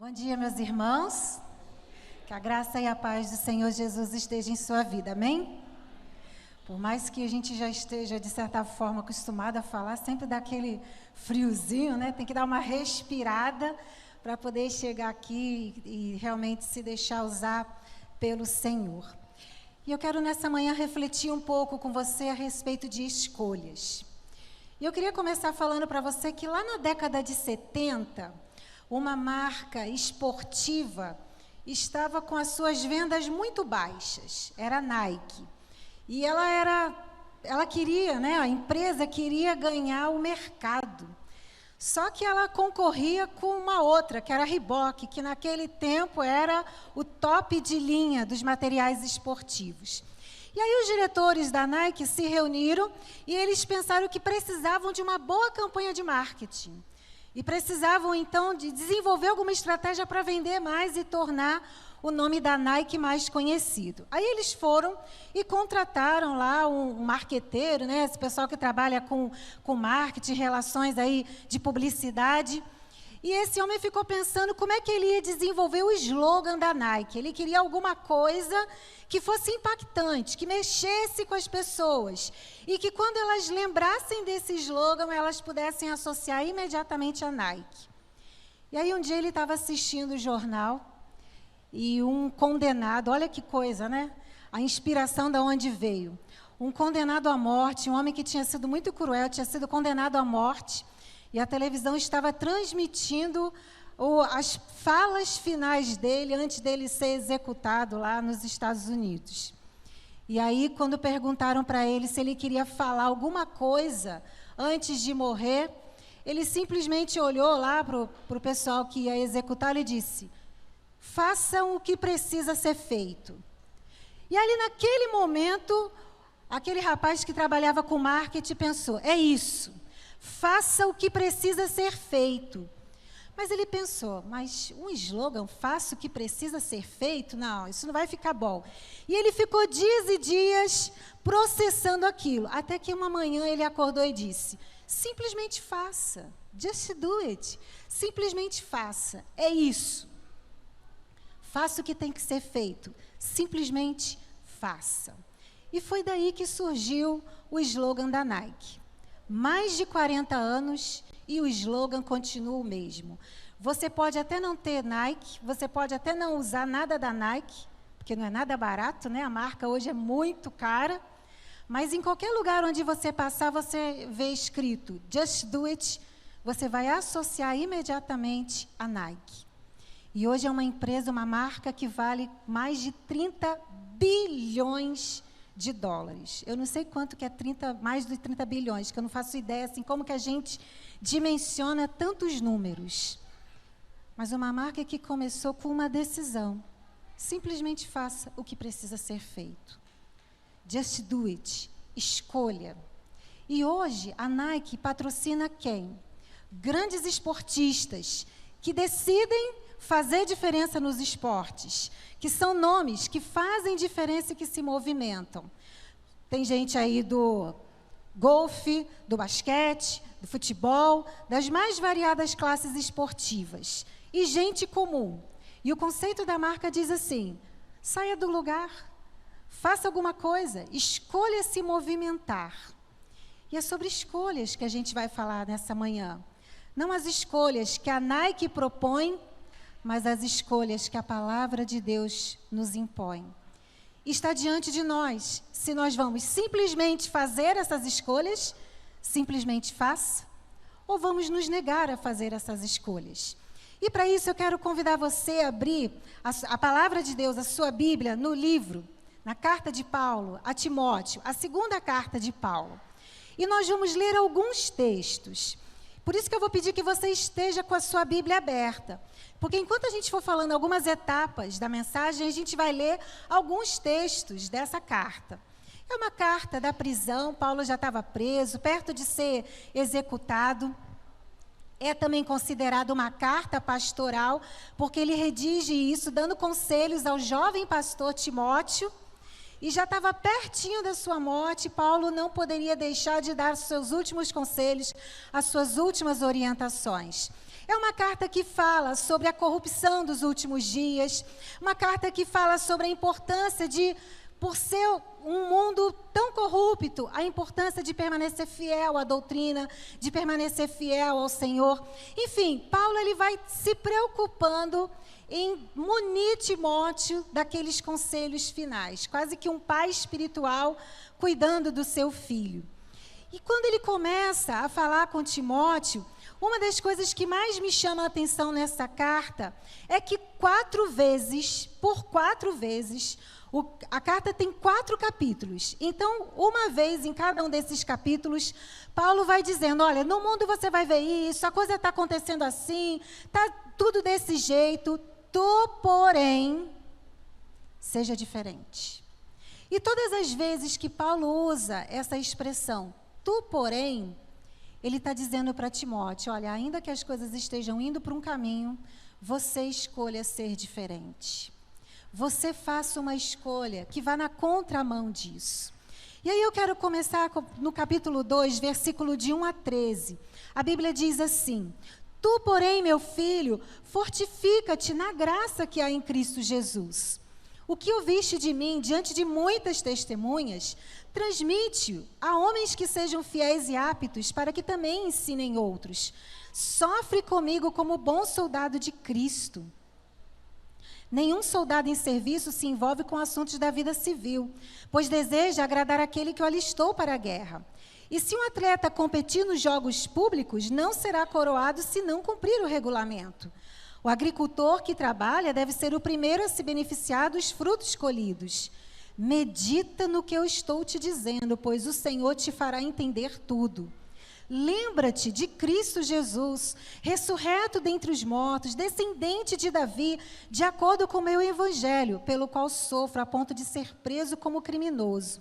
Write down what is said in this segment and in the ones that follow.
Bom dia, meus irmãos. Que a graça e a paz do Senhor Jesus esteja em sua vida, amém? Por mais que a gente já esteja, de certa forma, acostumado a falar, sempre dá aquele friozinho, né? Tem que dar uma respirada para poder chegar aqui e realmente se deixar usar pelo Senhor. E eu quero nessa manhã refletir um pouco com você a respeito de escolhas. E eu queria começar falando para você que lá na década de 70, uma marca esportiva estava com as suas vendas muito baixas, era a Nike. E ela queria, né, a empresa queria ganhar o mercado. Só que ela concorria com uma outra, que era a Reebok, que naquele tempo era o top de linha dos materiais esportivos. E aí os diretores da Nike se reuniram e eles pensaram que precisavam de uma boa campanha de marketing. E precisavam, então, de desenvolver alguma estratégia para vender mais e tornar o nome da Nike mais conhecido. Aí eles foram e contrataram lá um marqueteiro, né, esse pessoal que trabalha com marketing, relações aí de publicidade. E esse homem ficou pensando como é que ele ia desenvolver o slogan da Nike. Ele queria alguma coisa que fosse impactante, que mexesse com as pessoas. E que quando elas lembrassem desse slogan, elas pudessem associar imediatamente a Nike. E aí um dia ele estava assistindo o jornal e um condenado, olha que coisa, né? A inspiração de onde veio. Um condenado à morte, um homem que tinha sido muito cruel, tinha sido condenado à morte. E a televisão estava transmitindo as falas finais dele, antes dele ser executado lá nos Estados Unidos. E aí, quando perguntaram para ele se ele queria falar alguma coisa antes de morrer, ele simplesmente olhou lá para o pessoal que ia executá-lo e disse: façam o que precisa ser feito. E ali, naquele momento, aquele rapaz que trabalhava com marketing pensou: é isso. Faça o que precisa ser feito. Mas ele pensou, mas um slogan, faça o que precisa ser feito? Não, isso não vai ficar bom. E ele ficou dias e dias processando aquilo, até que uma manhã ele acordou e disse: simplesmente faça, just do it, simplesmente faça, é isso. Faça o que tem que ser feito, simplesmente faça. E foi daí que surgiu o slogan da Nike. Mais de 40 anos e o slogan continua o mesmo. Você pode até não ter Nike, você pode até não usar nada da Nike, porque não é nada barato, né? A marca hoje é muito cara, mas em qualquer lugar onde você passar, você vê escrito Just Do It, você vai associar imediatamente a Nike. E hoje é uma empresa, uma marca que vale mais de 30 bilhões de dólares. Eu não sei quanto que é mais de 30 bilhões, que eu não faço ideia assim como que a gente dimensiona tantos números. Mas uma marca que começou com uma decisão. Simplesmente faça o que precisa ser feito. Just do it. Escolha. E hoje a Nike patrocina quem? Grandes esportistas que decidem fazer diferença nos esportes, que são nomes que fazem diferença e que se movimentam. Tem gente aí do golfe, do basquete, do futebol, das mais variadas classes esportivas. E gente comum. E o conceito da marca diz assim: saia do lugar, faça alguma coisa, escolha se movimentar. E é sobre escolhas que a gente vai falar nessa manhã. Não as escolhas que a Nike propõe, mas as escolhas que a palavra de Deus nos impõe. Está diante de nós, se nós vamos simplesmente fazer essas escolhas, simplesmente faça, ou vamos nos negar a fazer essas escolhas. E para isso eu quero convidar você a abrir a palavra de Deus, a sua Bíblia, no livro, na carta de Paulo a Timóteo, a segunda carta de Paulo. E nós vamos ler alguns textos. Por isso que eu vou pedir que você esteja com a sua Bíblia aberta. Porque enquanto a gente for falando algumas etapas da mensagem, a gente vai ler alguns textos dessa carta. É uma carta da prisão, Paulo já estava preso, perto de ser executado. É também considerado uma carta pastoral, porque ele redige isso dando conselhos ao jovem pastor Timóteo. E já estava pertinho da sua morte, Paulo não poderia deixar de dar os seus últimos conselhos, as suas últimas orientações. É uma carta que fala sobre a corrupção dos últimos dias, uma carta que fala sobre a importância de, por ser um mundo tão corrupto, a importância de permanecer fiel à doutrina, de permanecer fiel ao Senhor. Enfim, Paulo ele vai se preocupando em munir Timóteo daqueles conselhos finais, quase que um pai espiritual cuidando do seu filho. E quando ele começa a falar com Timóteo, uma das coisas que mais me chama a atenção nessa carta é que 4 vezes, a carta tem 4 capítulos. Então, uma vez em cada um desses capítulos, Paulo vai dizendo, olha, no mundo você vai ver isso, a coisa está acontecendo assim, está tudo desse jeito, tu, porém, seja diferente. E todas as vezes que Paulo usa essa expressão, tu, porém, ele está dizendo para Timóteo, olha, ainda que as coisas estejam indo para um caminho, você escolha ser diferente. Você faça uma escolha que vá na contramão disso. E aí eu quero começar no capítulo 2, versículo de 1 a 13. A Bíblia diz assim, tu, porém, meu filho, fortifica-te na graça que há em Cristo Jesus. O que ouviste de mim diante de muitas testemunhas, transmite-o a homens que sejam fiéis e aptos, para que também ensinem outros. Sofre comigo como bom soldado de Cristo. Nenhum soldado em serviço se envolve com assuntos da vida civil, pois deseja agradar aquele que o alistou para a guerra. E se um atleta competir nos jogos públicos, não será coroado se não cumprir o regulamento. O agricultor que trabalha deve ser o primeiro a se beneficiar dos frutos colhidos. Medita no que eu estou te dizendo, pois o Senhor te fará entender tudo. Lembra-te de Cristo Jesus, ressurreto dentre os mortos, descendente de Davi, de acordo com o meu evangelho, pelo qual sofro a ponto de ser preso como criminoso.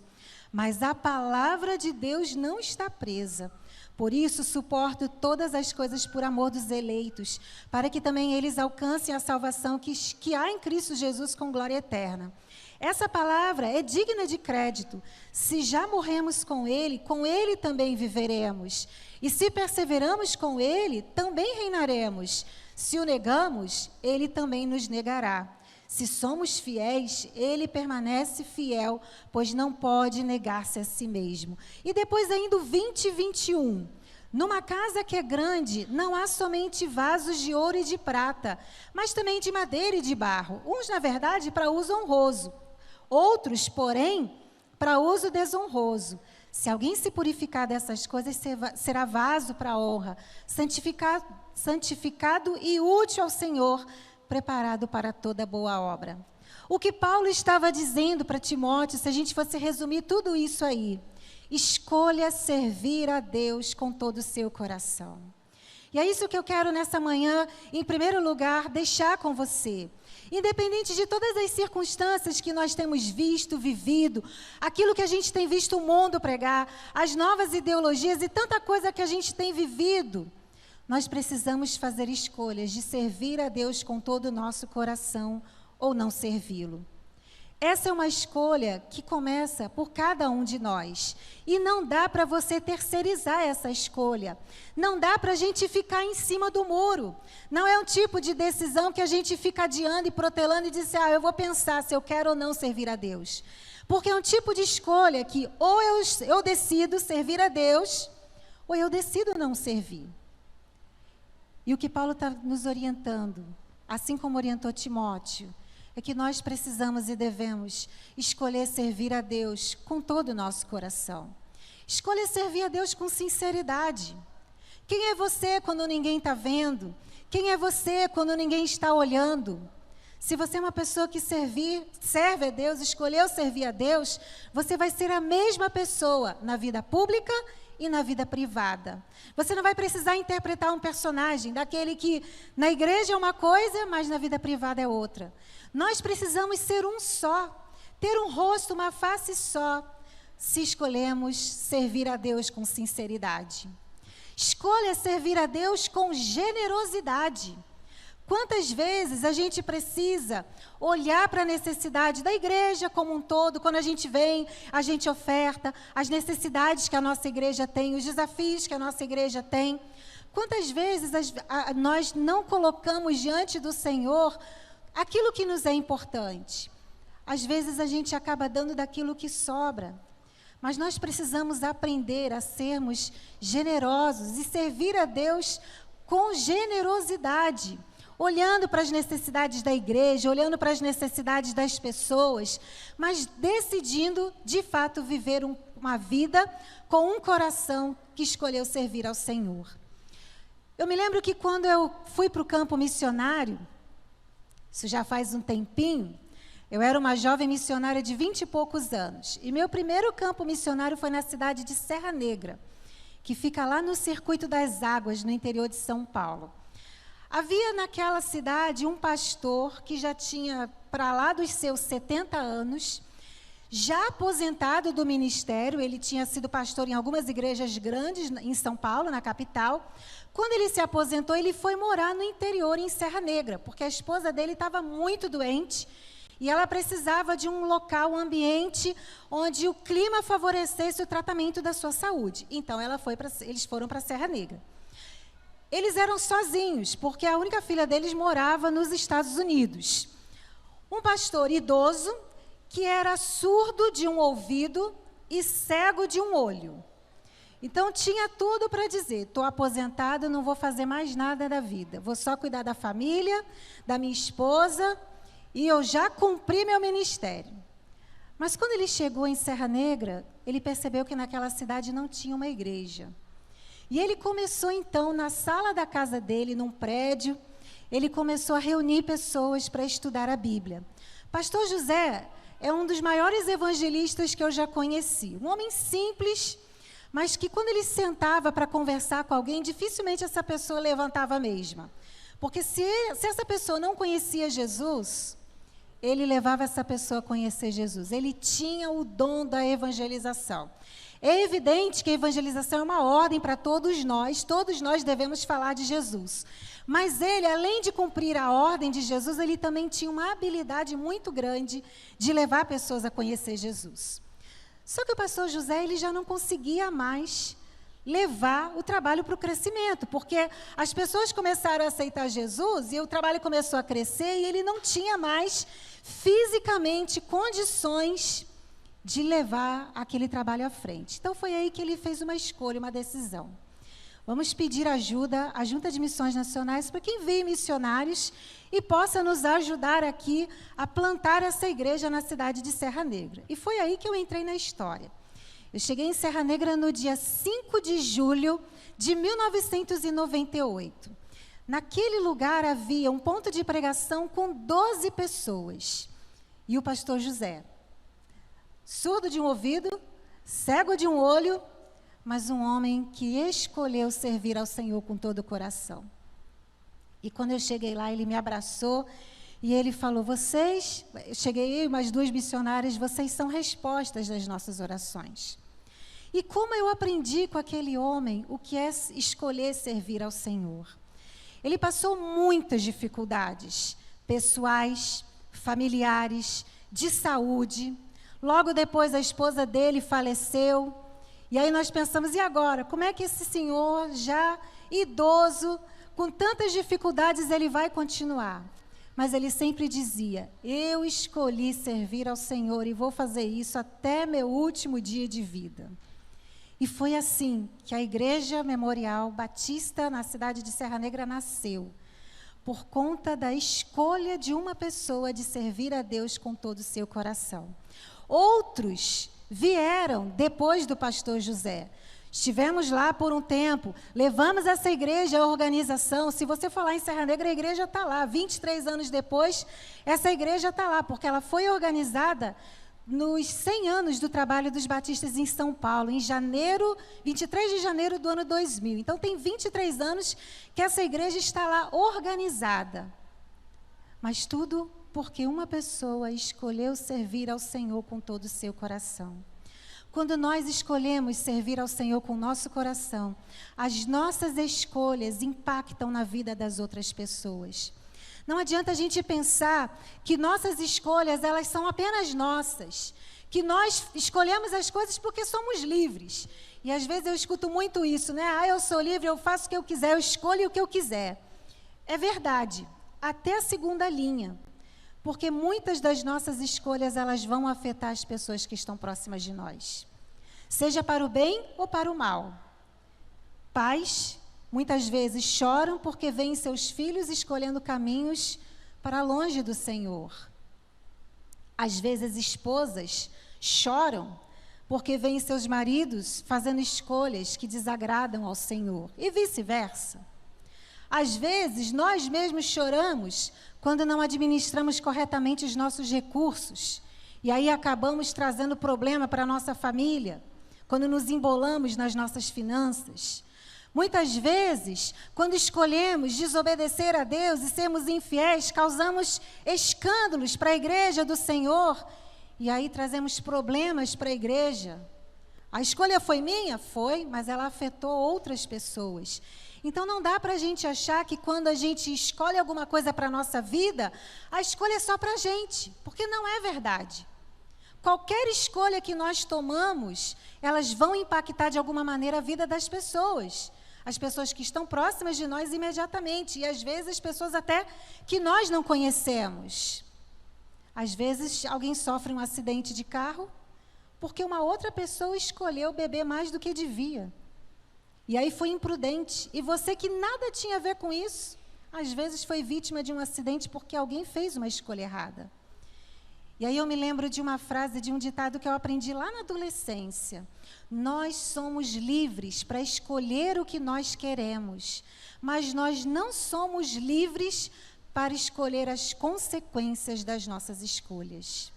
Mas a palavra de Deus não está presa. Por isso, suporto todas as coisas por amor dos eleitos, para que também eles alcancem a salvação que há em Cristo Jesus com glória eterna. Essa palavra é digna de crédito. Se já morremos com Ele também viveremos. E se perseveramos com Ele, também reinaremos. Se o negamos, Ele também nos negará. Se somos fiéis, Ele permanece fiel, pois não pode negar-se a si mesmo. E depois ainda o 20 e 21. Numa casa que é grande, não há somente vasos de ouro e de prata, mas também de madeira e de barro. Uns, na verdade, para uso honroso. Outros, porém, para uso desonroso. Se alguém se purificar dessas coisas, será vaso para a honra, santificado e útil ao Senhor, preparado para toda boa obra. O que Paulo estava dizendo para Timóteo, se a gente fosse resumir tudo isso aí, escolha servir a Deus com todo o seu coração. E é isso que eu quero nessa manhã, em primeiro lugar, deixar com você. Independente de todas as circunstâncias que nós temos visto, vivido, aquilo que a gente tem visto o mundo pregar, as novas ideologias e tanta coisa que a gente tem vivido, nós precisamos fazer escolhas de servir a Deus com todo o nosso coração ou não servi-lo. Essa é uma escolha que começa por cada um de nós. E não dá para você terceirizar essa escolha. Não dá para a gente ficar em cima do muro. Não é um tipo de decisão que a gente fica adiando e protelando e diz, eu vou pensar se eu quero ou não servir a Deus. Porque é um tipo de escolha que ou eu decido servir a Deus, ou eu decido não servir. E o que Paulo está nos orientando, assim como orientou Timóteo, é que nós precisamos e devemos escolher servir a Deus com todo o nosso coração. Escolha servir a Deus com sinceridade. Quem é você quando ninguém está vendo? Quem é você quando ninguém está olhando? Se você é uma pessoa que serve a Deus, escolheu servir a Deus, você vai ser a mesma pessoa na vida pública e na vida privada. Você não vai precisar interpretar um personagem, daquele que na igreja é uma coisa, mas na vida privada é outra. Nós precisamos ser um só, ter um rosto, uma face só, se escolhemos servir a Deus com sinceridade. Escolha servir a Deus com generosidade. Quantas vezes a gente precisa olhar para a necessidade da igreja como um todo, quando a gente vem, a gente oferta, as necessidades que a nossa igreja tem, os desafios que a nossa igreja tem, Quantas vezes nós não colocamos diante do Senhor aquilo que nos é importante? Às vezes a gente acaba dando daquilo que sobra. Mas nós precisamos aprender a sermos generosos e servir a Deus com generosidade, olhando para as necessidades da igreja, olhando para as necessidades das pessoas, mas decidindo, de fato, viver uma vida com um coração que escolheu servir ao Senhor. Eu me lembro que quando eu fui para o campo missionário, isso já faz um tempinho, eu era uma jovem missionária de 20 e poucos anos. E meu primeiro campo missionário foi na cidade de Serra Negra, que fica lá no Circuito das Águas, no interior de São Paulo. Havia naquela cidade um pastor que já tinha para lá dos seus 70 anos, já aposentado do ministério. Ele tinha sido pastor em algumas igrejas grandes em São Paulo, na capital. Quando ele se aposentou, ele foi morar no interior, em Serra Negra, porque a esposa dele estava muito doente e ela precisava de um local, um ambiente onde o clima favorecesse o tratamento da sua saúde. Então, eles foram para Serra Negra. Eles eram sozinhos, porque a única filha deles morava nos Estados Unidos. Um pastor idoso, que era surdo de um ouvido e cego de um olho. Então, tinha tudo para dizer: estou aposentado, não vou fazer mais nada da vida. Vou só cuidar da família, da minha esposa, e eu já cumpri meu ministério. Mas quando ele chegou em Serra Negra, ele percebeu que naquela cidade não tinha uma igreja. E ele começou, então, na sala da casa dele, num prédio, ele começou a reunir pessoas para estudar a Bíblia. Pastor José é um dos maiores evangelistas que eu já conheci. Um homem simples, mas que quando ele sentava para conversar com alguém, dificilmente essa pessoa levantava a mesma. Porque se essa pessoa não conhecia Jesus, ele levava essa pessoa a conhecer Jesus. Ele tinha o dom da evangelização. É evidente que a evangelização é uma ordem para todos nós devemos falar de Jesus. Mas ele, além de cumprir a ordem de Jesus, ele também tinha uma habilidade muito grande de levar pessoas a conhecer Jesus. Só que o pastor José, ele já não conseguia mais levar o trabalho para o crescimento, porque as pessoas começaram a aceitar Jesus e o trabalho começou a crescer e ele não tinha mais fisicamente condições de levar aquele trabalho à frente. Então foi aí que ele fez uma escolha, uma decisão. Vamos pedir ajuda à Junta de Missões Nacionais para que envie missionários e possa nos ajudar aqui a plantar essa igreja na cidade de Serra Negra. E foi aí que eu entrei na história. Eu cheguei em Serra Negra no dia 5 de julho de 1998. Naquele lugar havia um ponto de pregação com 12 pessoas. E o pastor José, surdo de um ouvido, cego de um olho, mas um homem que escolheu servir ao Senhor com todo o coração. E quando eu cheguei lá, ele me abraçou e ele falou: eu cheguei, mais 2 missionárias, vocês são respostas das nossas orações. E como eu aprendi com aquele homem o que é escolher servir ao Senhor. Ele passou muitas dificuldades pessoais, familiares, de saúde. Logo depois a esposa dele faleceu. E aí nós pensamos: e agora? Como é que esse senhor, já idoso, com tantas dificuldades, ele vai continuar? Mas ele sempre dizia: eu escolhi servir ao Senhor e vou fazer isso até meu último dia de vida. E foi assim que a Igreja Memorial Batista, na cidade de Serra Negra, nasceu, por conta da escolha de uma pessoa de servir a Deus com todo o seu coração. Outros vieram depois do pastor José. Estivemos lá por um tempo, levamos essa igreja à organização. Se você for lá em Serra Negra, a igreja está lá. 23 anos depois, essa igreja está lá, porque ela foi organizada nos 100 anos do trabalho dos batistas em São Paulo, em 23 de janeiro do ano 2000. Então, tem 23 anos que essa igreja está lá organizada. Mas tudo porque uma pessoa escolheu servir ao Senhor com todo o seu coração. Quando nós escolhemos servir ao Senhor com o nosso coração, as nossas escolhas impactam na vida das outras pessoas. Não adianta a gente pensar que nossas escolhas, elas são apenas nossas, que nós escolhemos as coisas porque somos livres. E às vezes eu escuto muito isso, né? Ah, eu sou livre, eu faço o que eu quiser, eu escolho o que eu quiser. É verdade, até a segunda linha. Porque muitas das nossas escolhas, elas vão afetar as pessoas que estão próximas de nós. Seja para o bem ou para o mal. Pais, muitas vezes, choram porque veem seus filhos escolhendo caminhos para longe do Senhor. Às vezes, esposas choram porque veem seus maridos fazendo escolhas que desagradam ao Senhor, e vice-versa. Às vezes, nós mesmos choramos quando não administramos corretamente os nossos recursos, e aí acabamos trazendo problema para a nossa família, quando nos embolamos nas nossas finanças. Muitas vezes, quando escolhemos desobedecer a Deus e sermos infiéis, causamos escândalos para a igreja do Senhor, e aí trazemos problemas para a igreja. A escolha foi minha? Foi, mas ela afetou outras pessoas. Então não dá para a gente achar que quando a gente escolhe alguma coisa para a nossa vida, a escolha é só para a gente, porque não é verdade. Qualquer escolha que nós tomamos, elas vão impactar de alguma maneira a vida das pessoas. As pessoas que estão próximas de nós imediatamente, e às vezes as pessoas até que nós não conhecemos. Às vezes alguém sofre um acidente de carro, porque uma outra pessoa escolheu beber mais do que devia. E aí foi imprudente. E você que nada tinha a ver com isso, às vezes foi vítima de um acidente porque alguém fez uma escolha errada. E aí eu me lembro de uma frase, de um ditado que eu aprendi lá na adolescência. Nós somos livres para escolher o que nós queremos, mas nós não somos livres para escolher as consequências das nossas escolhas.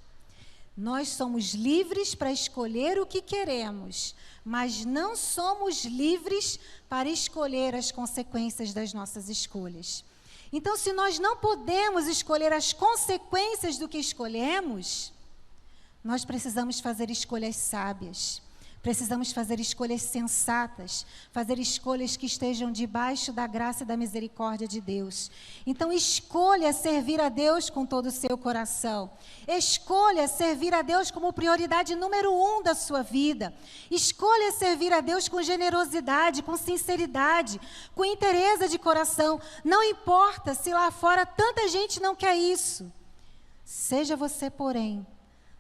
Nós somos livres para escolher o que queremos, mas não somos livres para escolher as consequências das nossas escolhas. Então, se nós não podemos escolher as consequências do que escolhemos, nós precisamos fazer escolhas sábias. Precisamos fazer escolhas sensatas, fazer escolhas que estejam debaixo da graça e da misericórdia de Deus. Então, escolha servir a Deus com todo o seu coração. Escolha servir a Deus como prioridade número 1 da sua vida. Escolha servir a Deus com generosidade, com sinceridade, com inteireza de coração. Não importa se lá fora tanta gente não quer isso. Seja você, porém,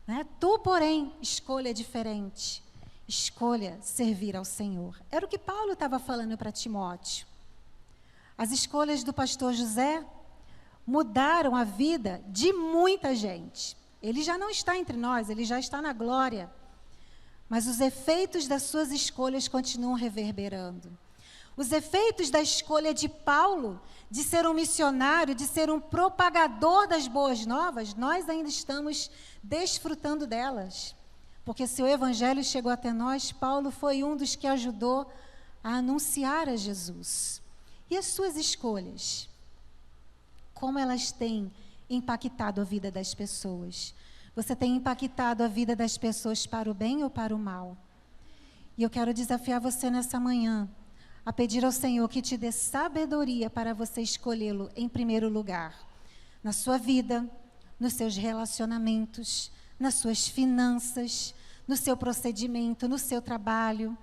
né? Tu, porém, escolha diferente. Escolha servir ao Senhor. Era o que Paulo estava falando para Timóteo. As escolhas do pastor José mudaram a vida de muita gente. Ele já não está entre nós, ele já está na glória. Mas os efeitos das suas escolhas continuam reverberando. Os efeitos da escolha de Paulo, de ser um missionário, de ser um propagador das boas novas, nós ainda estamos desfrutando delas. Porque se o evangelho chegou até nós, Paulo foi um dos que ajudou a anunciar a Jesus. E as suas escolhas? Como elas têm impactado a vida das pessoas? Você tem impactado a vida das pessoas para o bem ou para o mal? E eu quero desafiar você nessa manhã a pedir ao Senhor que te dê sabedoria para você escolhê-lo em primeiro lugar. Na sua vida, nos seus relacionamentos, nas suas finanças, no seu procedimento, no seu trabalho.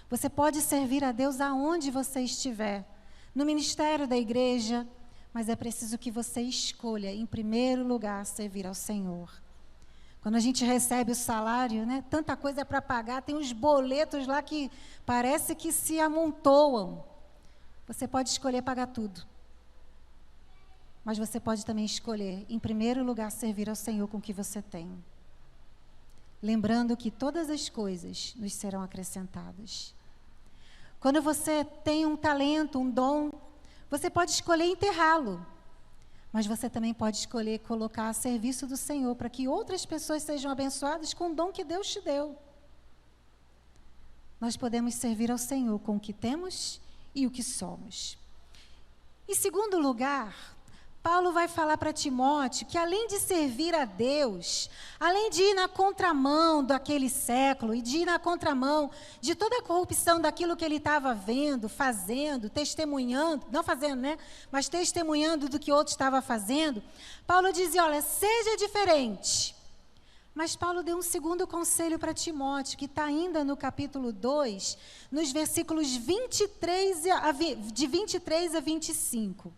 Você pode servir a Deus aonde você estiver, no ministério da igreja, mas é preciso que você escolha, em primeiro lugar, servir ao Senhor. Quando a gente recebe o salário, né, tanta coisa para pagar, tem uns boletos lá que parece que se amontoam. Você pode escolher pagar tudo. Mas você pode também escolher, em primeiro lugar, servir ao Senhor com o que você tem. Lembrando que todas as coisas nos serão acrescentadas. Quando você tem um talento, um dom, você pode escolher enterrá-lo. Mas você também pode escolher colocar a serviço do Senhor para que outras pessoas sejam abençoadas com o dom que Deus te deu. Nós podemos servir ao Senhor com o que temos e o que somos. Em segundo lugar, Paulo vai falar para Timóteo que além de servir a Deus, além de ir na contramão daquele século e de ir na contramão de toda a corrupção daquilo que ele estava vendo, fazendo, testemunhando, não fazendo, né? Mas testemunhando do que outro estava fazendo, Paulo dizia, olha, seja diferente, Mas Paulo deu um segundo conselho para Timóteo, que está ainda no capítulo 2, nos versículos de 23 a 25.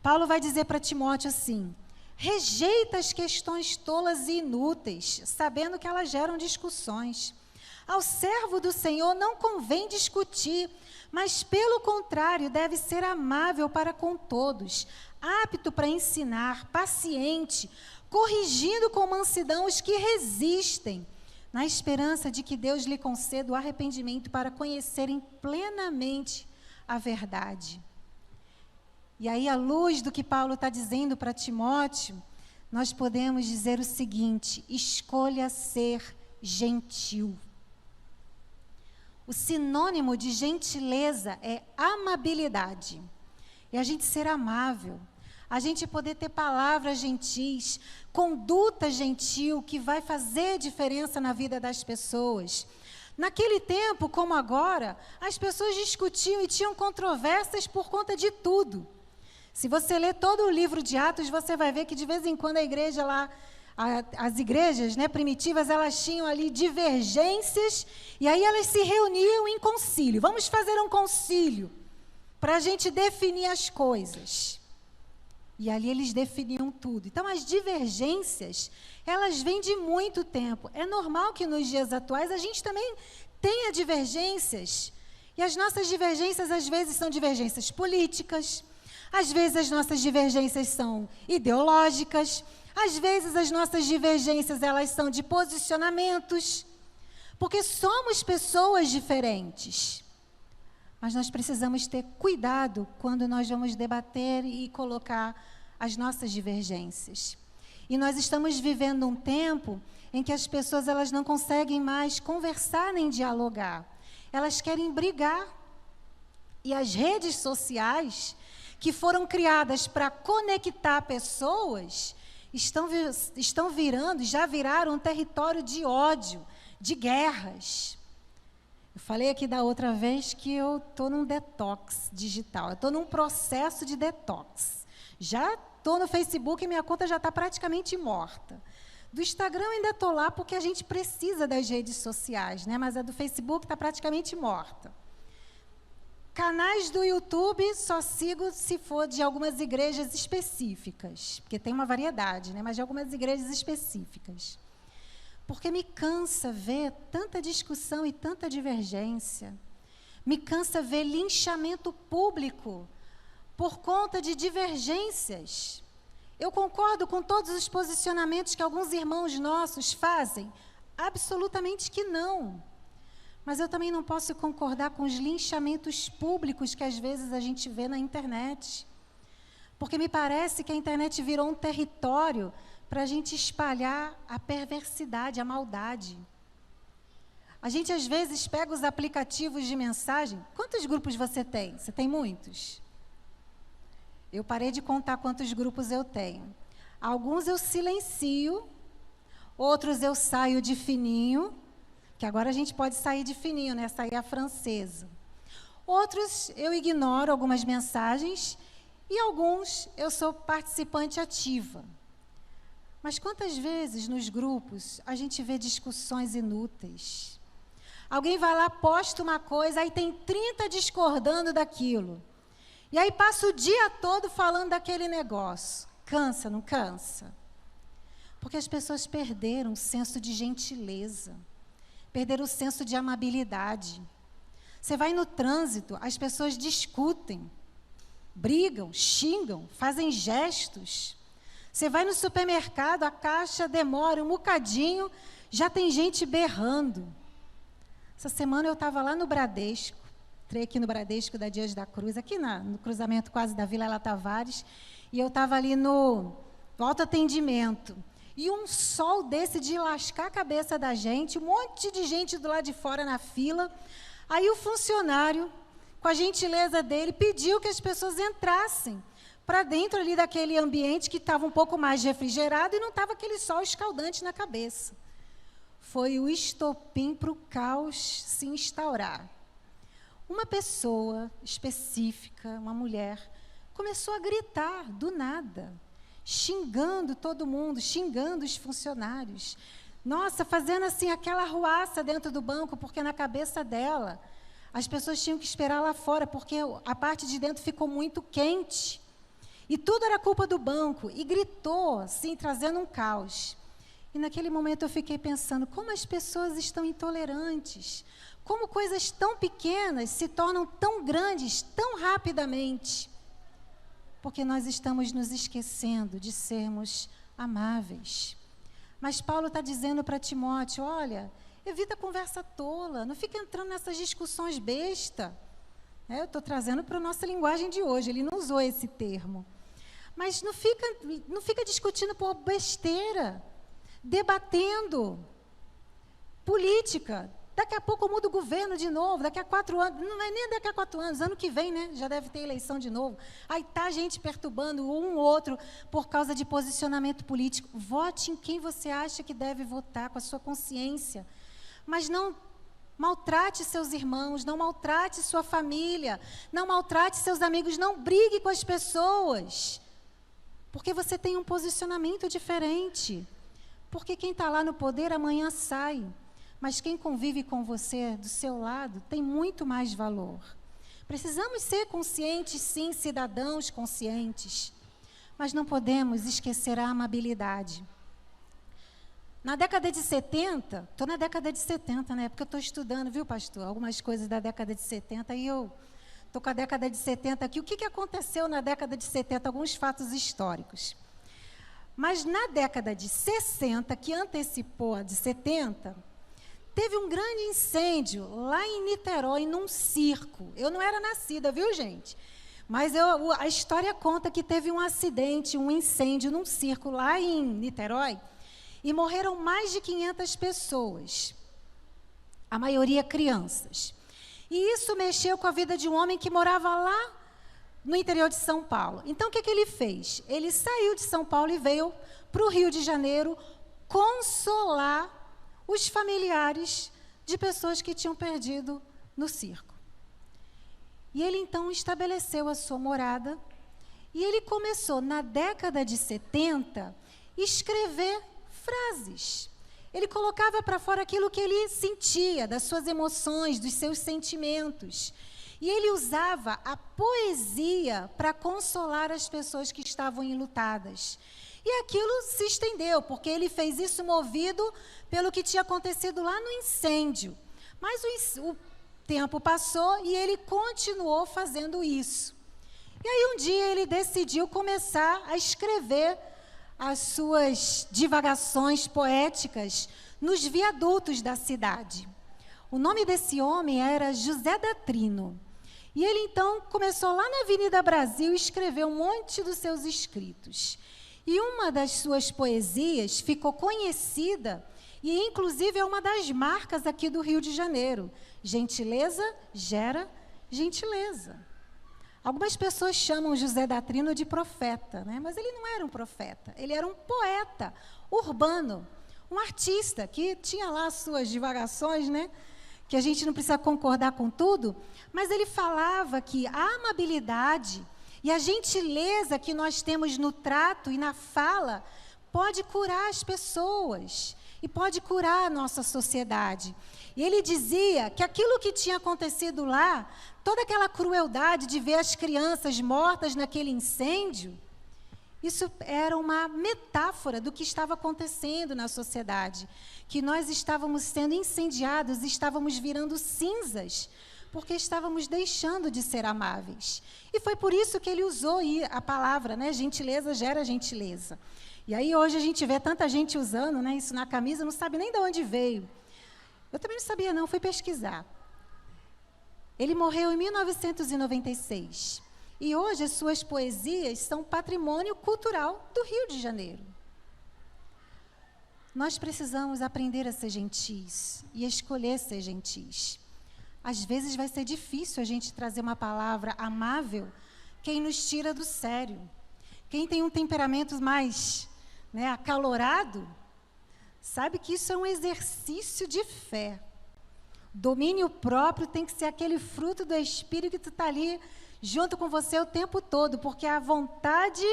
Paulo vai dizer para Timóteo assim: rejeita as questões tolas e inúteis, sabendo que elas geram discussões. Ao servo do Senhor não convém discutir, mas, pelo contrário, deve ser amável para com todos, apto para ensinar, paciente, corrigindo com mansidão os que resistem, na esperança de que Deus lhe conceda o arrependimento para conhecerem plenamente a verdade. E aí, à luz do que Paulo está dizendo para Timóteo, nós podemos dizer o seguinte: escolha ser gentil. O sinônimo de gentileza é amabilidade. É a gente ser amável, a gente poder ter palavras gentis, conduta gentil, que vai fazer diferença na vida das pessoas. Naquele tempo, como agora, as pessoas discutiam e tinham controvérsias por conta de tudo. Se você ler todo o livro de Atos, você vai ver que de vez em quando a igreja lá, as igrejas, né, primitivas, elas tinham ali divergências, e aí elas se reuniam em concílio. Vamos fazer um concílio para a gente definir as coisas. E ali eles definiam tudo. Então, as divergências, elas vêm de muito tempo. É normal que nos dias atuais a gente também tenha divergências. E as nossas divergências, às vezes, são divergências políticas, às vezes as nossas divergências são ideológicas, às vezes as nossas divergências, elas são de posicionamentos, porque somos pessoas diferentes. Mas nós precisamos ter cuidado quando nós vamos debater e colocar as nossas divergências. E nós estamos vivendo um tempo em que as pessoas, elas não conseguem mais conversar nem dialogar. Elas querem brigar. E as redes sociais, que foram criadas para conectar pessoas, estão virando, já viraram um território de ódio, de guerras. Eu falei aqui da outra vez que eu estou num detox digital, eu estou num processo de detox. Já estou no Facebook e minha conta já está praticamente morta. Do Instagram eu ainda estou lá porque a gente precisa das redes sociais, né? Mas a do Facebook está praticamente morta. Canais do YouTube só sigo se for de algumas igrejas específicas, porque tem uma variedade, né? Mas de algumas igrejas específicas. Porque me cansa ver tanta discussão e tanta divergência. Me cansa ver linchamento público por conta de divergências. Eu concordo com todos os posicionamentos que alguns irmãos nossos fazem? Absolutamente que não. Mas eu também não posso concordar com os linchamentos públicos que às vezes a gente vê na internet. Porque me parece que a internet virou um território para a gente espalhar a perversidade, a maldade. A gente, às vezes, pega os aplicativos de mensagem. Quantos grupos você tem? Você tem muitos? Eu parei de contar quantos grupos eu tenho. Alguns eu silencio, outros eu saio de fininho, que agora a gente pode sair de fininho, né? Sair a francesa. Outros eu ignoro algumas mensagens e alguns eu sou participante ativa. Mas quantas vezes nos grupos a gente vê discussões inúteis? Alguém vai lá, posta uma coisa, aí tem 30 discordando daquilo. E aí passa o dia todo falando daquele negócio. Cansa, não cansa? Porque as pessoas perderam o senso de gentileza, perderam o senso de amabilidade. Você vai no trânsito, as pessoas discutem, brigam, xingam, fazem gestos. Você vai no supermercado, a caixa demora um bocadinho, já tem gente berrando. Essa semana eu estava lá no Bradesco, entrei aqui no Bradesco da Dias da Cruz, aqui no cruzamento quase da Vila Ela Tavares, e eu estava ali no autoatendimento. E um sol desse de lascar a cabeça da gente, um monte de gente do lado de fora na fila. Aí o funcionário, com a gentileza dele, pediu que as pessoas entrassem para dentro ali daquele ambiente que estava um pouco mais refrigerado e não estava aquele sol escaldante na cabeça. Foi o estopim para o caos se instaurar. Uma pessoa específica, uma mulher, começou a gritar do nada, xingando todo mundo, xingando os funcionários, Nossa, fazendo assim aquela arruaça dentro do banco, porque na cabeça dela, as pessoas tinham que esperar lá fora, porque a parte de dentro ficou muito quente. E tudo era culpa do banco. E gritou, assim, trazendo um caos. E naquele momento eu fiquei pensando, como as pessoas estão intolerantes. Como coisas tão pequenas se tornam tão grandes, tão rapidamente. Porque nós estamos nos esquecendo de sermos amáveis. Mas Paulo está dizendo para Timóteo, olha, evita conversa tola, não fica entrando nessas discussões besta. Eu estou trazendo para a nossa linguagem de hoje, ele não usou esse termo. Mas não fica discutindo por besteira, debatendo política. Daqui a pouco muda o governo de novo, daqui a 4 anos, não é nem daqui a 4 anos, ano que vem, né? Já deve ter eleição de novo. Aí está a gente perturbando um ou outro por causa de posicionamento político. Vote em quem você acha que deve votar, com a sua consciência. Mas não maltrate seus irmãos, não maltrate sua família, não maltrate seus amigos, não brigue com as pessoas. Porque você tem um posicionamento diferente. Porque quem está lá no poder amanhã sai. Mas quem convive com você, do seu lado, tem muito mais valor. Precisamos ser conscientes, sim, cidadãos conscientes. Mas não podemos esquecer a amabilidade. Na década de 70, estou na década de 70, né? Porque eu estou estudando, viu, pastor? Algumas coisas da década de 70 e eu estou com a década de 70 aqui. O que aconteceu na década de 70? Alguns fatos históricos. Mas na década de 60, que antecipou a de 70... teve um grande incêndio lá em Niterói, num circo. Eu não era nascida, viu, gente? Mas a história conta que teve um acidente, um incêndio num circo lá em Niterói, e morreram mais de 500 pessoas, a maioria crianças. E isso mexeu com a vida de um homem que morava lá no interior de São Paulo. Então, o que ele fez? Ele saiu de São Paulo e veio para o Rio de Janeiro consolar os familiares de pessoas que tinham perdido no circo. E ele, então, estabeleceu a sua morada e ele começou, na década de 70, escrever frases. Ele colocava para fora aquilo que ele sentia, das suas emoções, dos seus sentimentos. E ele usava a poesia para consolar as pessoas que estavam enlutadas. E aquilo se estendeu, porque ele fez isso movido pelo que tinha acontecido lá no incêndio. Mas o tempo passou e ele continuou fazendo isso. E aí um dia ele decidiu começar a escrever as suas divagações poéticas nos viadutos da cidade. O nome desse homem era José da Trino. E ele então começou lá na Avenida Brasil a escrever um monte dos seus escritos. E uma das suas poesias ficou conhecida, e inclusive é uma das marcas aqui do Rio de Janeiro. Gentileza gera gentileza. Algumas pessoas chamam José da Trino de profeta, né? Mas ele não era um profeta, ele era um poeta urbano, um artista que tinha lá as suas divagações, né? Que a gente não precisa concordar com tudo, mas ele falava que a amabilidade e a gentileza que nós temos no trato e na fala pode curar as pessoas e pode curar a nossa sociedade. E ele dizia que aquilo que tinha acontecido lá, toda aquela crueldade de ver as crianças mortas naquele incêndio, isso era uma metáfora do que estava acontecendo na sociedade, que nós estávamos sendo incendiados, estávamos virando cinzas, porque estávamos deixando de ser amáveis. E foi por isso que ele usou a palavra, né? Gentileza gera gentileza. E aí hoje a gente vê tanta gente usando, né, isso na camisa, não sabe nem de onde veio. Eu também não sabia não, fui pesquisar. Ele morreu em 1996. E hoje as suas poesias são patrimônio cultural do Rio de Janeiro. Nós precisamos aprender a ser gentis e a escolher ser gentis. Às vezes vai ser difícil a gente trazer uma palavra amável, quem nos tira do sério. Quem tem um temperamento mais, né, acalorado, sabe que isso é um exercício de fé. Domínio próprio tem que ser aquele fruto do Espírito que está ali junto com você o tempo todo, porque a vontade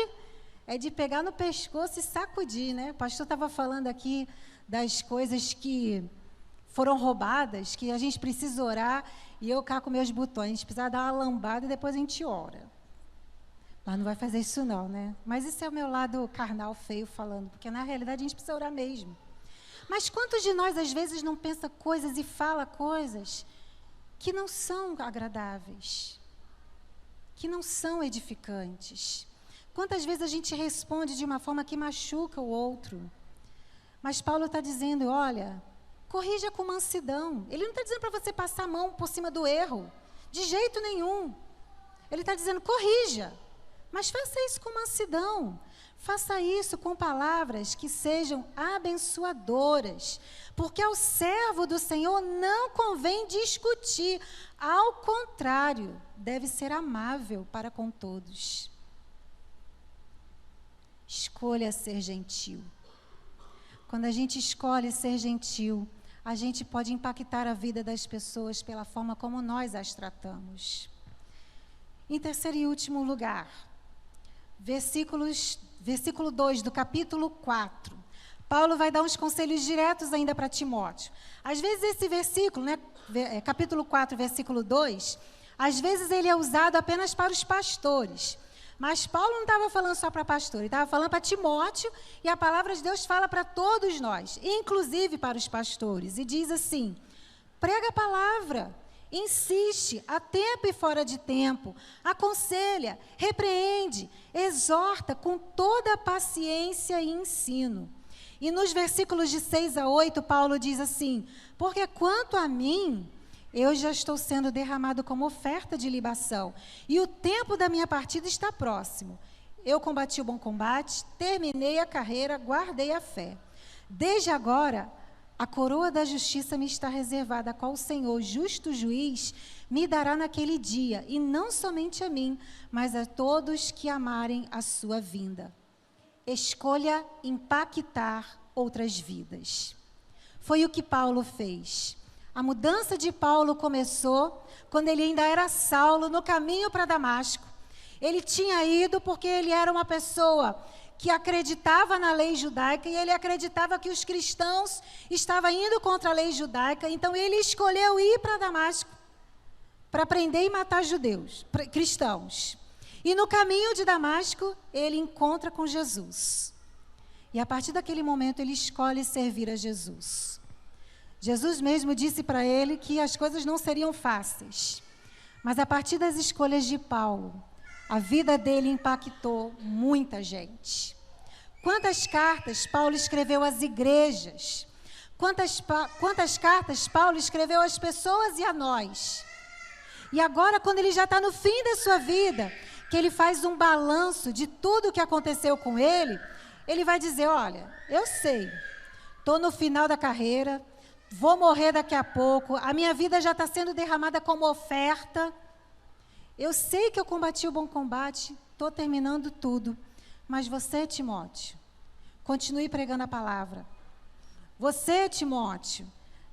é de pegar no pescoço e sacudir, né? O pastor estava falando aqui das coisas que foram roubadas, que a gente precisa orar, e eu cá com meus botões, a gente precisa dar uma lambada e depois a gente ora. Mas não vai fazer isso não, né? Mas esse é o meu lado carnal feio falando, porque na realidade a gente precisa orar mesmo. Mas quantos de nós às vezes não pensa coisas e fala coisas que não são agradáveis, que não são edificantes? Quantas vezes a gente responde de uma forma que machuca o outro? Mas Paulo está dizendo, olha, corrija com mansidão. Ele não está dizendo para você passar a mão por cima do erro, de jeito nenhum. Ele está dizendo, corrija, mas faça isso com mansidão. Faça isso com palavras que sejam abençoadoras, porque ao servo do Senhor não convém discutir, ao contrário, deve ser amável para com todos. Escolha ser gentil. Quando a gente escolhe ser gentil, a gente pode impactar a vida das pessoas pela forma como nós as tratamos. Em terceiro e último lugar, versículo 2 do capítulo 4. Paulo vai dar uns conselhos diretos ainda para Timóteo. Às vezes esse versículo, né, capítulo 4, versículo 2, às vezes ele é usado apenas para os pastores. Mas Paulo não estava falando só para pastor, ele estava falando para Timóteo, e a palavra de Deus fala para todos nós, inclusive para os pastores. E diz assim, prega a palavra, insiste, a tempo e fora de tempo, aconselha, repreende, exorta com toda a paciência e ensino. E nos versículos de 6 a 8, Paulo diz assim, porque quanto a mim, eu já estou sendo derramado como oferta de libação, e o tempo da minha partida está próximo. Eu combati o bom combate, terminei a carreira, guardei a fé. Desde agora, a coroa da justiça me está reservada, a qual o Senhor, justo juiz, me dará naquele dia, e não somente a mim, mas a todos que amarem a sua vinda. Escolha impactar outras vidas. Foi o que Paulo fez. A mudança de Paulo começou quando ele ainda era Saulo, no caminho para Damasco. Ele tinha ido porque ele era uma pessoa que acreditava na lei judaica, e ele acreditava que os cristãos estavam indo contra a lei judaica, então ele escolheu ir para Damasco para prender e matar judeus, cristãos. E no caminho de Damasco, ele encontra com Jesus. E a partir daquele momento, ele escolhe servir a Jesus. Jesus mesmo disse para ele que as coisas não seriam fáceis. Mas a partir das escolhas de Paulo, a vida dele impactou muita gente. Quantas cartas Paulo escreveu às igrejas? Quantas cartas Paulo escreveu às pessoas e a nós? E agora, quando ele já está no fim da sua vida, que ele faz um balanço de tudo o que aconteceu com ele, ele vai dizer, olha, eu sei, estou no final da carreira, vou morrer daqui a pouco, a minha vida já está sendo derramada como oferta. Eu sei que eu combati o bom combate, estou terminando tudo. Mas você, Timóteo, continue pregando a palavra. Você, Timóteo,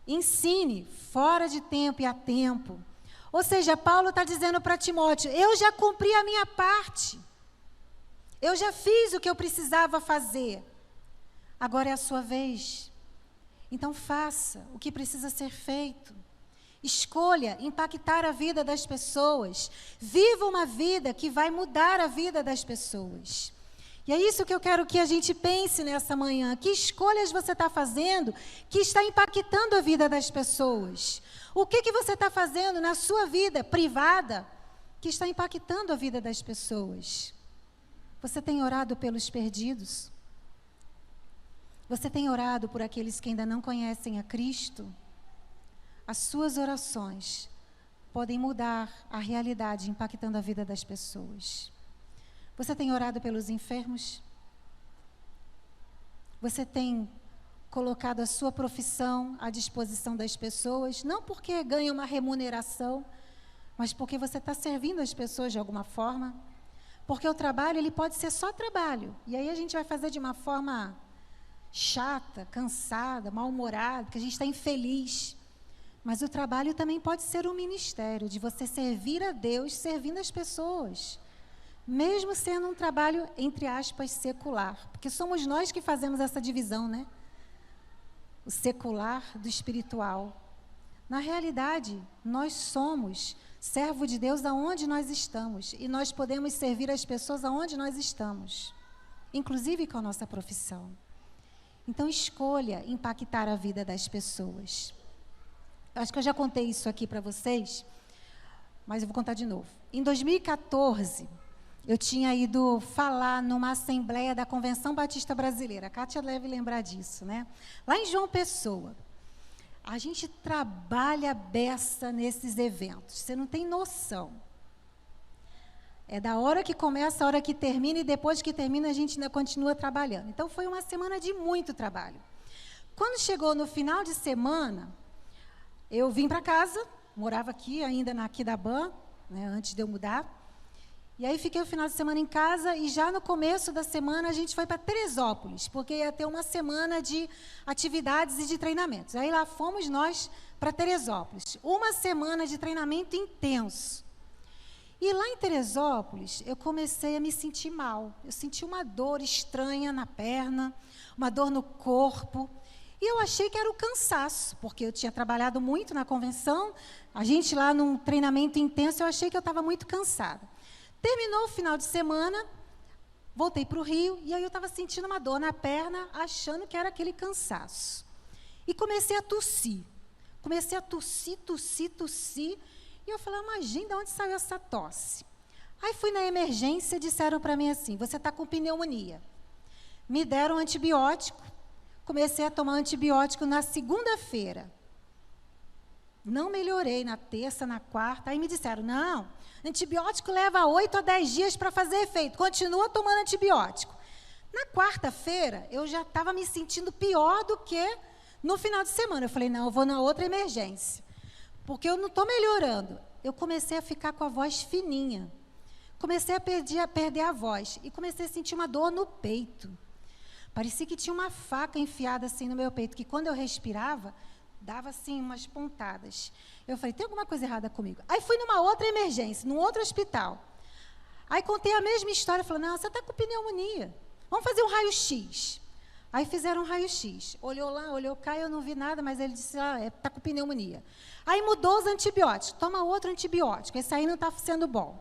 ensine fora de tempo e a tempo. Ou seja, Paulo está dizendo para Timóteo, eu já cumpri a minha parte. Eu já fiz o que eu precisava fazer. Agora é a sua vez. Então faça o que precisa ser feito. Escolha impactar a vida das pessoas. Viva uma vida que vai mudar a vida das pessoas. E é isso que eu quero que a gente pense nessa manhã. Que escolhas você está fazendo que está impactando a vida das pessoas? O que você está fazendo na sua vida privada que está impactando a vida das pessoas? Você tem orado pelos perdidos? Você tem orado por aqueles que ainda não conhecem a Cristo? As suas orações podem mudar a realidade, impactando a vida das pessoas. Você tem orado pelos enfermos? Você tem colocado a sua profissão à disposição das pessoas, não porque ganha uma remuneração, mas porque você está servindo as pessoas de alguma forma? Porque o trabalho, ele pode ser só trabalho, e aí a gente vai fazer de uma forma chata, cansada, mal-humorada, porque a gente está infeliz. Mas o trabalho também pode ser um ministério, de você servir a Deus servindo as pessoas. mesmo sendo um trabalho, entre aspas, secular. Porque somos nós que fazemos essa divisão, né? O secular do espiritual. Na realidade, nós somos servo de Deus aonde nós estamos. E nós podemos servir as pessoas aonde nós estamos. Inclusive com a nossa profissão. Então, escolha impactar a vida das pessoas. Eu acho que eu já contei isso aqui para vocês, mas eu vou contar de novo. Em 2014, eu tinha ido falar numa assembleia da Convenção Batista Brasileira. A Kátia deve lembrar disso, né? Lá em João Pessoa. A gente trabalha a beça nesses eventos. Você não tem noção. É da hora que começa, a hora que termina, e depois que termina a gente ainda continua trabalhando. Então, foi uma semana de muito trabalho. Quando chegou no final de semana, eu vim para casa, morava aqui ainda na Aquidabã, né, antes de eu mudar. E aí fiquei o final de semana em casa, e já no começo da semana a gente foi para Teresópolis, porque ia ter uma semana de atividades e de treinamentos. Aí lá fomos nós para Teresópolis. Uma semana de treinamento intenso. E lá em Teresópolis, eu comecei a me sentir mal. Eu senti uma dor estranha na perna, uma dor no corpo. E eu achei que era o cansaço, porque eu tinha trabalhado muito na convenção. A gente lá num treinamento intenso, eu achei que eu estava muito cansada. Terminou o final de semana, voltei para o Rio, e aí eu estava sentindo uma dor na perna, achando que era aquele cansaço. E comecei a tossir. Comecei a tossir. E eu falei, imagina de onde saiu essa tosse. Aí fui na emergência, disseram para mim assim, você está com pneumonia. Me deram antibiótico, comecei a tomar antibiótico na segunda-feira. Não melhorei na terça, na quarta. Aí me disseram, não, antibiótico leva 8 a 10 dias para fazer efeito. Continua tomando antibiótico. Na quarta-feira, eu já estava me sentindo pior do que no final de semana. Eu falei, não, eu vou na outra emergência. Porque eu não estou melhorando. Eu comecei a ficar com a voz fininha. Comecei a perder a voz. E comecei a sentir uma dor no peito. Parecia que tinha uma faca enfiada assim no meu peito, que quando eu respirava, dava assim umas pontadas. Eu falei, tem alguma coisa errada comigo? Aí fui numa outra emergência, num outro hospital. Aí contei a mesma história, falei, não, você está com pneumonia. Vamos fazer um raio-x. Aí fizeram um raio-x. Olhou lá, olhou cá, eu não vi nada, mas ele disse, está com pneumonia. Aí mudou os antibióticos, toma outro antibiótico, esse aí não está sendo bom.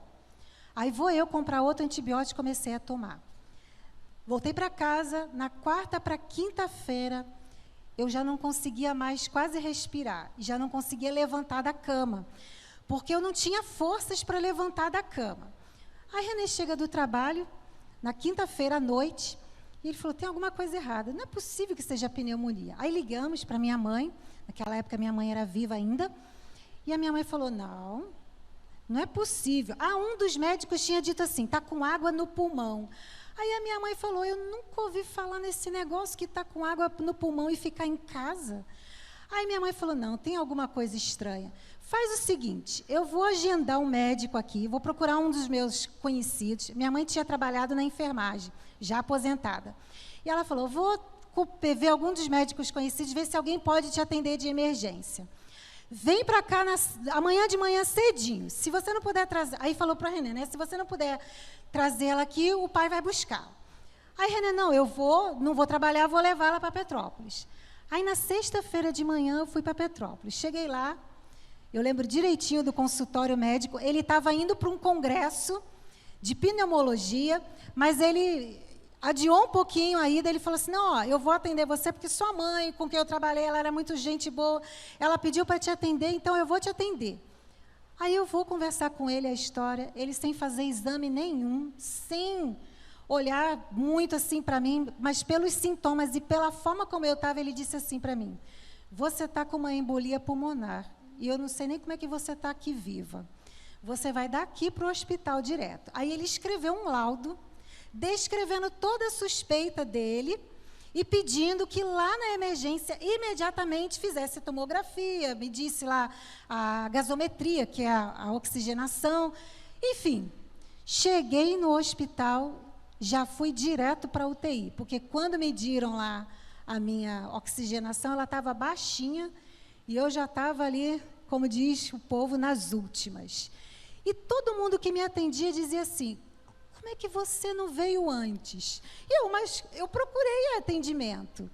Aí vou eu comprar outro antibiótico e comecei a tomar. Voltei para casa, na quarta para quinta-feira, eu já não conseguia mais quase respirar, já não conseguia levantar da cama, porque eu não tinha forças para levantar da cama. Aí René chega do trabalho, na quinta-feira à noite, e ele falou, tem alguma coisa errada, não é possível que seja pneumonia. Aí ligamos para minha mãe, naquela época minha mãe era viva ainda, e a minha mãe falou, não é possível. Um dos médicos tinha dito assim, está com água no pulmão. Aí a minha mãe falou, eu nunca ouvi falar nesse negócio que está com água no pulmão e ficar em casa. Aí minha mãe falou, não, tem alguma coisa estranha. Faz o seguinte, eu vou agendar um médico aqui, vou procurar um dos meus conhecidos. Minha mãe tinha trabalhado na enfermagem, já aposentada. E ela falou, vou ver algum dos médicos conhecidos, ver se alguém pode te atender de emergência. Vem para cá amanhã de manhã cedinho. Se você não puder trazer... Aí falou para a René, né? Se você não puder trazer ela aqui, o pai vai buscar. Aí René, não vou trabalhar, vou levar ela para Petrópolis. Aí na sexta-feira de manhã eu fui para Petrópolis. Cheguei lá, eu lembro direitinho do consultório médico, ele estava indo para um congresso de pneumologia, mas ele adiou um pouquinho a ida, ele falou assim, não, eu vou atender você, porque sua mãe, com quem eu trabalhei, ela era muito gente boa, ela pediu para te atender, então eu vou te atender. Aí eu vou conversar com ele a história, ele sem fazer exame nenhum, sem olhar muito assim para mim, mas pelos sintomas e pela forma como eu estava, ele disse assim para mim, você está com uma embolia pulmonar, e eu não sei nem como é que você está aqui viva. Você vai daqui para o hospital direto. Aí ele escreveu um laudo, descrevendo toda a suspeita dele e pedindo que lá na emergência imediatamente fizesse tomografia, medisse lá a gasometria, que é a oxigenação. Enfim, cheguei no hospital, já fui direto para a UTI, porque quando mediram lá a minha oxigenação, ela estava baixinha e eu já estava ali, como diz o povo, nas últimas. E todo mundo que me atendia dizia assim, como é que você não veio antes? Mas eu procurei atendimento.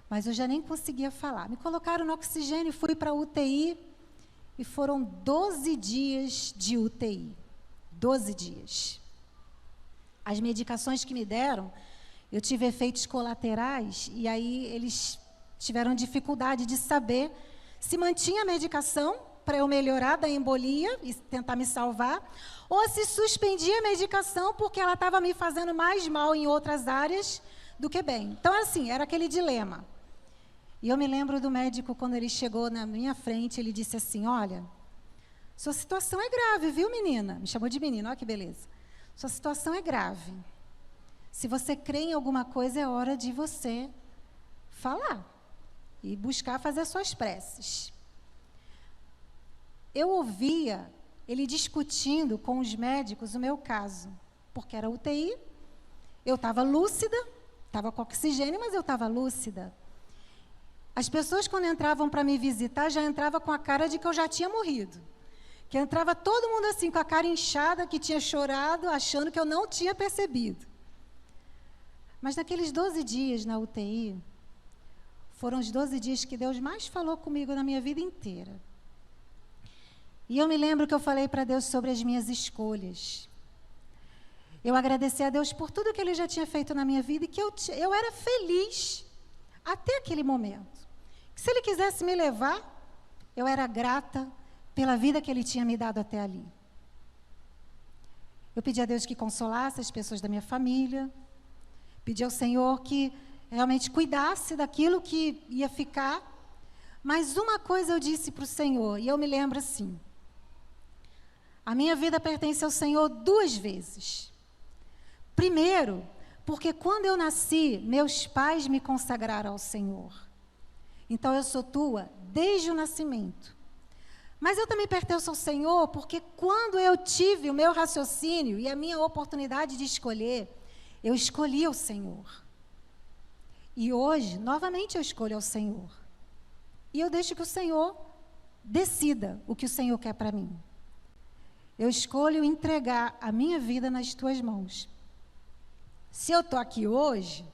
Mas eu já nem conseguia falar. Me colocaram no oxigênio, fui para a UTI e foram 12 dias de UTI. 12 dias. As medicações que me deram, eu tive efeitos colaterais e aí eles tiveram dificuldade de saber se mantinha a medicação para eu melhorar da embolia e tentar me salvar, ou se suspendia a medicação porque ela estava me fazendo mais mal em outras áreas do que bem. Então, assim, era aquele dilema. E eu me lembro do médico, quando ele chegou na minha frente, ele disse assim, olha, sua situação é grave, viu, menina? Me chamou de menina, olha que beleza. Sua situação é grave. Se você crê em alguma coisa, é hora de você falar e buscar fazer suas preces. Eu ouvia ele discutindo com os médicos o meu caso, porque era UTI, eu estava lúcida, estava com oxigênio, mas eu estava lúcida. As pessoas, quando entravam para me visitar, já entravam com a cara de que eu já tinha morrido. Que entrava todo mundo assim, com a cara inchada, que tinha chorado, achando que eu não tinha percebido. Mas naqueles 12 dias na UTI, foram os 12 dias que Deus mais falou comigo na minha vida inteira. E eu me lembro que eu falei para Deus sobre as minhas escolhas. Eu agradeci a Deus por tudo que Ele já tinha feito na minha vida e que eu era feliz até aquele momento. Que se Ele quisesse me levar, eu era grata pela vida que Ele tinha me dado até ali. Eu pedi a Deus que consolasse as pessoas da minha família, pedi ao Senhor que realmente cuidasse daquilo que ia ficar. Mas uma coisa eu disse para o Senhor, e eu me lembro assim, a minha vida pertence ao Senhor 2 vezes. Primeiro, porque quando eu nasci, meus pais me consagraram ao Senhor. Então eu sou tua desde o nascimento. Mas eu também pertenço ao Senhor porque quando eu tive o meu raciocínio e a minha oportunidade de escolher, eu escolhi o Senhor. E hoje, novamente, eu escolho ao Senhor. E eu deixo que o Senhor decida o que o Senhor quer para mim. Eu escolho entregar a minha vida nas tuas mãos. Se eu estou aqui hoje,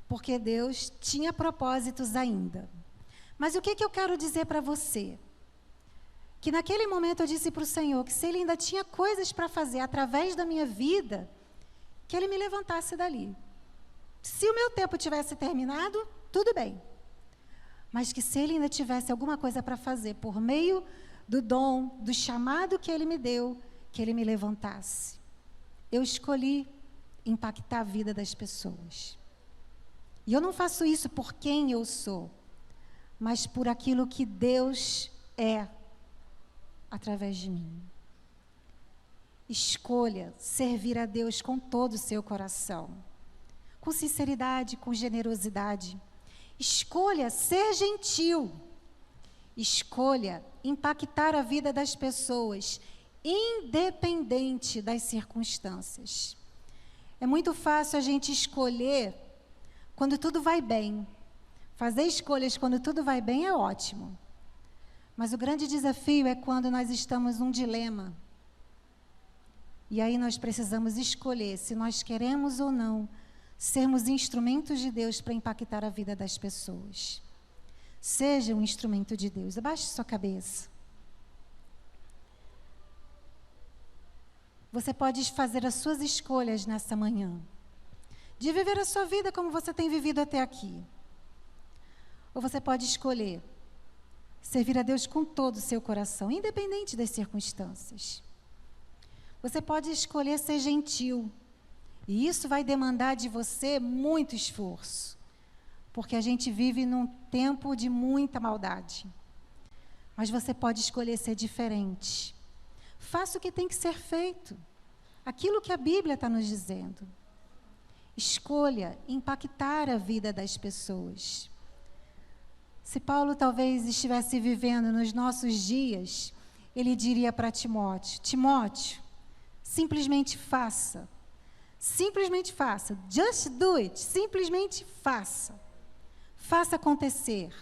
porque Deus tinha propósitos ainda. Mas o que eu quero dizer para você? Que naquele momento eu disse para o Senhor que se Ele ainda tinha coisas para fazer através da minha vida, que Ele me levantasse dali. Se o meu tempo tivesse terminado, tudo bem. Mas que se Ele ainda tivesse alguma coisa para fazer por meio do dom, do chamado que Ele me deu, que Ele me levantasse. Eu escolhi impactar a vida das pessoas. E eu não faço isso por quem eu sou, mas por aquilo que Deus é através de mim. Escolha servir a Deus com todo o seu coração, com sinceridade, com generosidade. Escolha ser gentil. Escolha impactar a vida das pessoas, independente das circunstâncias. É muito fácil a gente escolher quando tudo vai bem. Fazer escolhas quando tudo vai bem é ótimo. Mas o grande desafio é quando nós estamos num dilema. E aí nós precisamos escolher se nós queremos ou não sermos instrumentos de Deus para impactar a vida das pessoas. Seja um instrumento de Deus. Abaixe sua cabeça. Você pode fazer as suas escolhas nessa manhã, de viver a sua vida como você tem vivido até aqui. Ou você pode escolher servir a Deus com todo o seu coração, independente das circunstâncias. Você pode escolher ser gentil, e isso vai demandar de você muito esforço, porque a gente vive num tempo de muita maldade. Mas você pode escolher ser diferente. Faça o que tem que ser feito, aquilo que a Bíblia está nos dizendo. Escolha impactar a vida das pessoas. Se Paulo talvez estivesse vivendo nos nossos dias, ele diria para Timóteo: Timóteo, simplesmente faça. Simplesmente faça. Just do it. Simplesmente faça. Faça acontecer.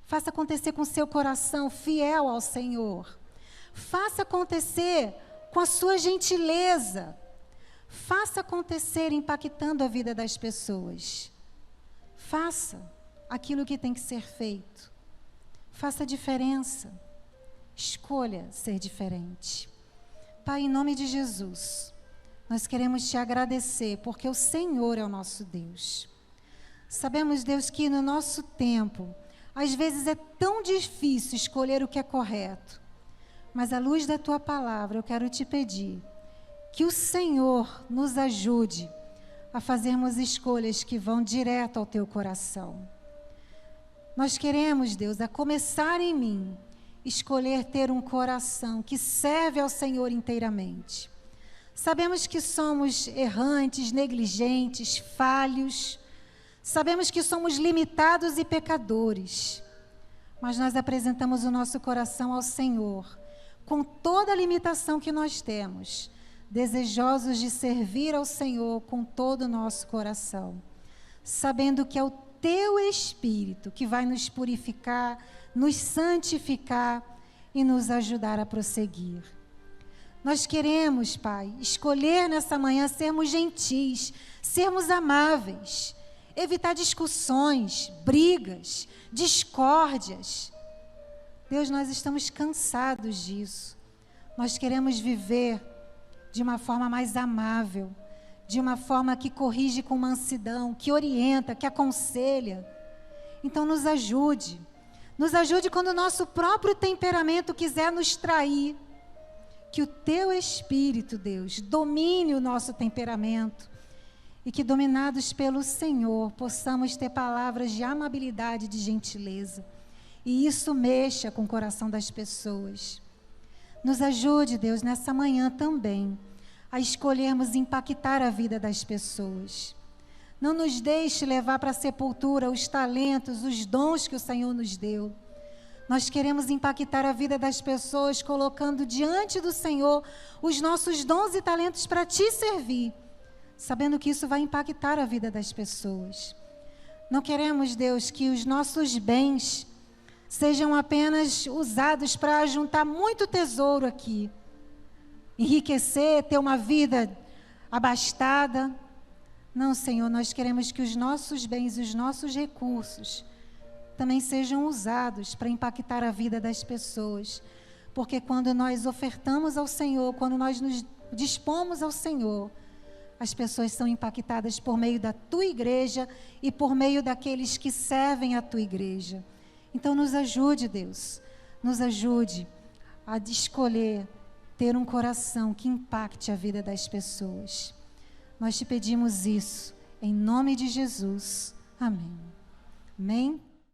Faça acontecer com seu coração fiel ao Senhor. Faça acontecer com a sua gentileza. Faça acontecer impactando a vida das pessoas. Faça aquilo que tem que ser feito. Faça a diferença. Escolha ser diferente. Pai, em nome de Jesus, nós queremos te agradecer, porque o Senhor é o nosso Deus. Sabemos, Deus, que no nosso tempo, às vezes é tão difícil escolher o que é correto. Mas à luz da tua palavra, eu quero te pedir que o Senhor nos ajude a fazermos escolhas que vão direto ao teu coração. Nós queremos, Deus, a começar em mim, escolher ter um coração que serve ao Senhor inteiramente. Sabemos que somos errantes, negligentes, falhos. Sabemos que somos limitados e pecadores. Mas nós apresentamos o nosso coração ao Senhor, com toda a limitação que nós temos, desejosos de servir ao Senhor com todo o nosso coração, sabendo que é o teu Espírito que vai nos purificar, nos santificar e nos ajudar a prosseguir. Nós queremos, Pai, escolher nessa manhã sermos gentis, sermos amáveis, evitar discussões, brigas, discórdias. Deus, nós estamos cansados disso. Nós queremos viver de uma forma mais amável, de uma forma que corrige com mansidão, que orienta, que aconselha. Então nos ajude. Nos ajude quando o nosso próprio temperamento quiser nos trair. Que o teu Espírito, Deus, domine o nosso temperamento e que, dominados pelo Senhor, possamos ter palavras de amabilidade e de gentileza. E isso mexa com o coração das pessoas. Nos ajude, Deus, nessa manhã também, a escolhermos impactar a vida das pessoas. Não nos deixe levar para a sepultura os talentos, os dons que o Senhor nos deu. Nós queremos impactar a vida das pessoas, colocando diante do Senhor os nossos dons e talentos para te servir, sabendo que isso vai impactar a vida das pessoas. Não queremos, Deus, que os nossos bens sejam apenas usados para juntar muito tesouro aqui, enriquecer, ter uma vida abastada. Não, Senhor, nós queremos que os nossos bens, os nossos recursos também sejam usados para impactar a vida das pessoas. Porque quando nós ofertamos ao Senhor, quando nós nos dispomos ao Senhor, as pessoas são impactadas por meio da tua igreja e por meio daqueles que servem a tua igreja. Então nos ajude, Deus, nos ajude a escolher ter um coração que impacte a vida das pessoas. Nós te pedimos isso, em nome de Jesus. Amém. Amém.